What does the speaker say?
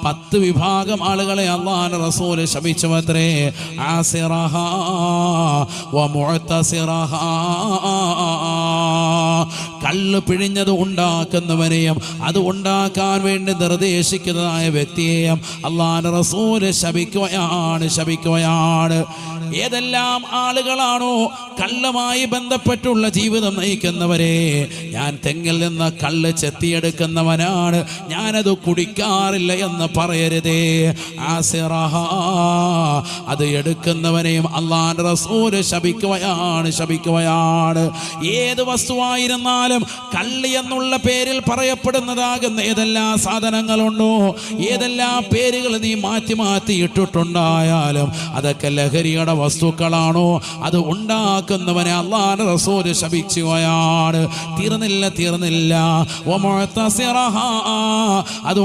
10 വിഭാഗം ആളുകളെ അല്ലാഹുവിന്റെ റസൂൽ ശപിച്ചുവത്രേ. ആസിറഹ വ മുഅതസിറഹ, കള്ള് പിഴിഞ്ഞത് ഉണ്ടാക്കുന്നവനെയും അത് ഉണ്ടാക്കാൻ വേണ്ടി നിർദ്ദേശിക്കുന്നതായ വ്യക്തിയെയും അല്ലാഹുവിന്റെ റസൂൽ ശപിക്കുകയാണ്. ഏതെല്ലാം ആളുകളാണോ കള്ളുമായി ബന്ധപ്പെട്ടുള്ള ജീവിതം നയിക്കുന്നവരെ, ഞാൻ തെങ്ങിൽ നിന്ന് കള്ള് ചെത്തിയെടുക്കുന്നവനാണ്, ഞാനത് കുടിക്കാറില്ല എന്ന് പറയരുതേ. ആസിറഹ, അത് എടുക്കുന്നവനെയും അല്ലാഹുവിന്റെ റസൂൽ ശപിക്കുകയാണ്. ഏത് വസ്തുവായിരുന്നാലും കള്ളി എന്നുള്ള പേരിൽ പറയപ്പെടുന്നതാകുന്ന ഏതെല്ലാം സാധനങ്ങളുണ്ടോ, ഏതെല്ലാം പേരുകൾ നീ മാറ്റി മാറ്റി ഇട്ടിട്ടുണ്ടായാലും അതൊക്കെ ലഹരിയുടെ വസ്തുക്കളാണോ, അത് ഉണ്ടാക്കുന്നവനെ അല്ലാഹുവിന്റെ റസൂൽ ശപിക്കുകയാണ്. തീർന്നില്ല. അത്